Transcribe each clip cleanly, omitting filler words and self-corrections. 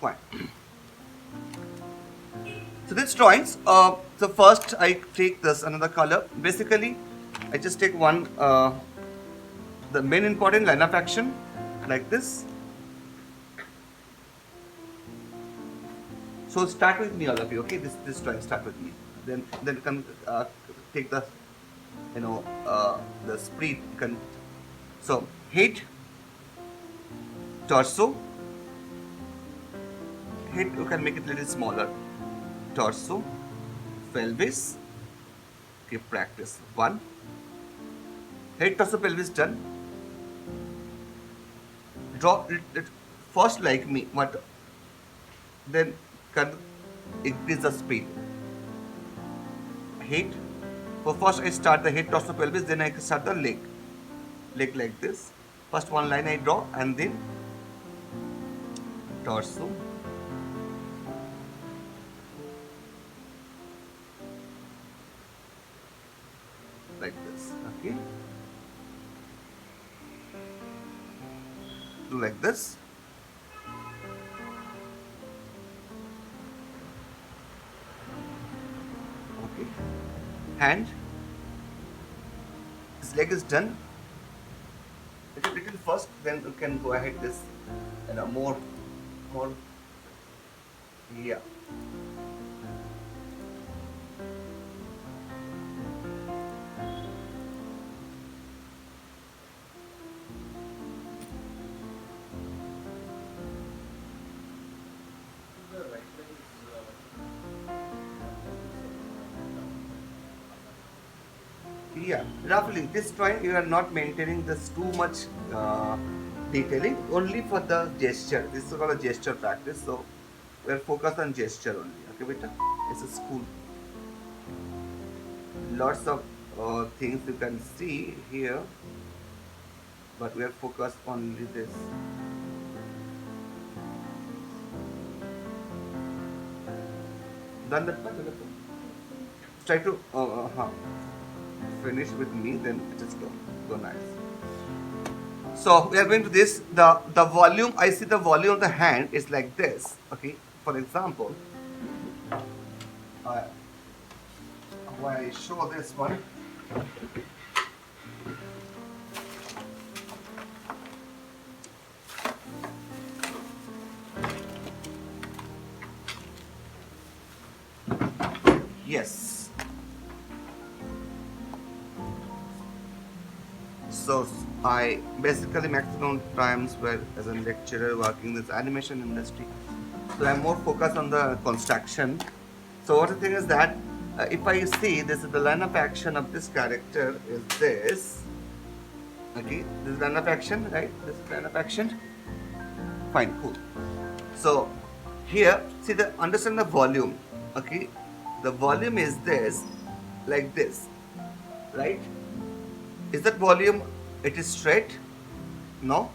Fine. So these drawings, so first I take this another color. Basically, I just take one, the main important line of action, like this. So start with me, all of you. Okay, this drawing start with me. Then you can take the, the split. You can, so head, torso. Head you can make it a little smaller. Torso, pelvis. Okay, practice. One. Head, torso, pelvis done. Draw it first like me. What? Then can increase the speed. Head. So first I start the head, torso, pelvis. Then I start the leg. Leg like this. First one line I draw and then torso. Like this. Okay. Do like this. Okay. Hand. This leg is done. Little first, then you can go ahead this, more, yeah. Yeah, roughly this drawing you are not maintaining this too much detailing, only for the gesture. This is called a gesture practice, so we are focused on gesture only. Okay, beta, it's a school. Lots of things you can see here, but we are focused only this. Done that part? Try to finish with me, then just go nice. So we are going to this. The volume, I see the volume of the hand is like this. Okay, for example, when I show this one. Yes. So I basically maximum times were as a lecturer working in this animation industry. So I'm more focused on the construction. So what the thing is that if I see this is the line of action of this character is this. Okay, this is line of action, right? This is line of action. Fine, cool. So here, see the understand the volume. Okay, the volume is this, like this, right? Is that volume? It is straight? No.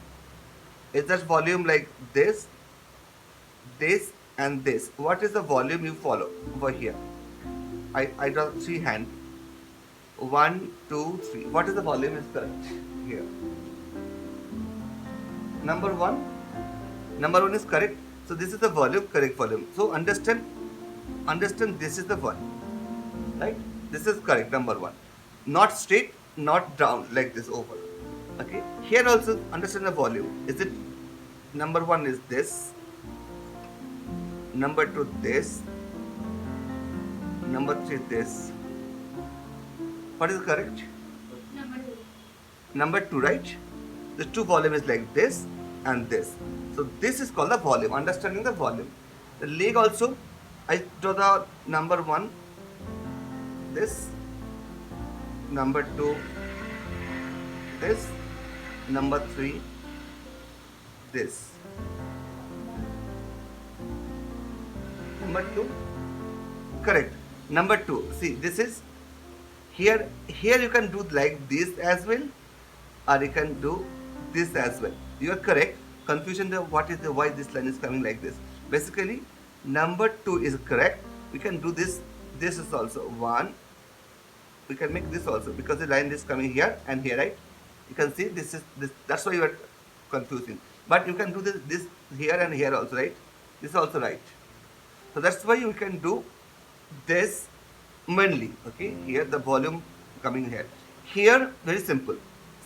Is that volume like this, this, and this? What is the volume you follow over here? I draw three hand. 1, 2, 3. What is the volume is correct here? Number one. Number one is correct. So this is the volume, correct volume. So understand this is the one, right? This is correct, number one. Not straight, not down like this over. Okay. Here also understand the volume. Is it number one is this, number two this, number three this. What is correct? Number 2. Number two, right? The two volume is like this and this. So this is called the volume. Understanding the volume. The leg also, I draw the number one, this, number two, this, number three, this. Number two, correct. Number two, see this is here you can do like this as well, or you can do this as well. You are correct. Confusion the what is the why this line is coming like this. Basically, number two is correct. We can do this. This is also one. We can make this also because the line is coming here and here, right? You can see this is this. That's why you are confusing. But you can do this here and here also, right? This is also right. So that's why you can do this mainly. Okay, here the volume coming here. Here very simple.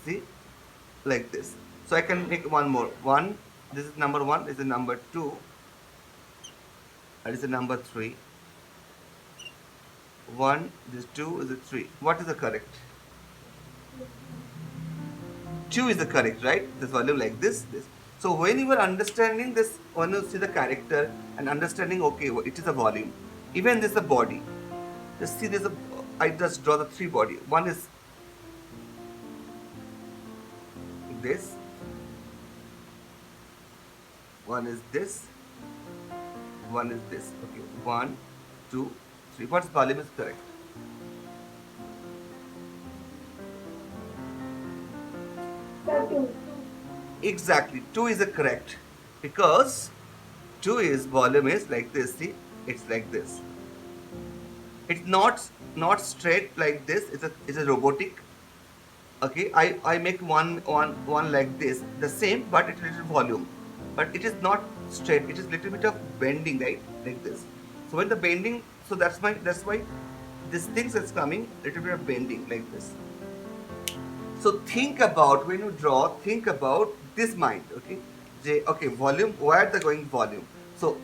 See, like this. So I can make one more. One. This is number one. This is number two. That is the number three. One. This two is a three. What is the correct? Two is the correct, right? This volume like this, this. So when you are understanding this, when you see the character and understanding, okay, it is a volume. Even this is a body. Just see this. I just draw the three body. One is this. One is this. One is this. Okay. One, two, three. What's volume is correct? Exactly. Two is the correct because two is volume is like this. See, it's like this. It's not straight like this. It's a robotic. Okay, I make one like this, the same, but it's little volume, but it is not straight. It is little bit of bending, right, like this. So when the bending, so that's why this things is coming little bit of bending like this. So think about when you draw, think about this mind. Okay, okay, volume. Where the going volume? So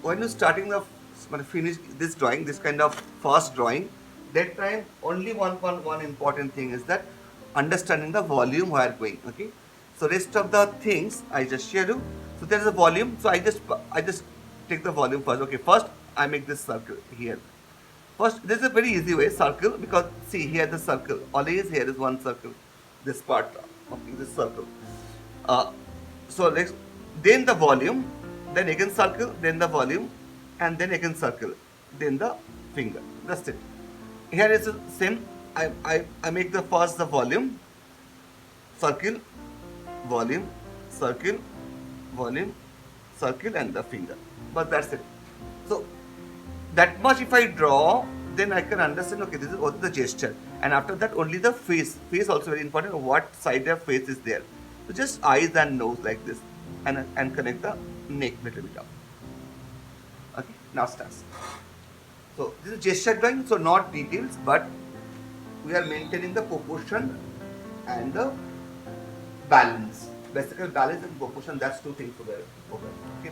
when you starting the when you finish this drawing, this kind of fast drawing, that time only one important thing is that understanding the volume where going. Okay, so rest of the things I just share you. So there is a volume. So I just take the volume first. Okay, first I make this circle here. First, this is a very easy way, circle, because see here the circle, always here is one circle, this part, okay, this circle. Uh, so next, then the volume, then again circle, then the volume, and then again circle, then the finger. That's it. Here is the same. I make the first the volume, circle, volume, circle, volume, circle, and the finger. But that's it. So that much if I draw, then I can understand, okay, this is what the gesture. And after that, only the face. Face also very important. What side of face is there. So just eyes and nose like this. And connect the neck little bit up. Okay, now starts. So this is gesture drawing, so not details, but we are maintaining the proportion and the balance. Basically balance and proportion, that's two things over. Okay.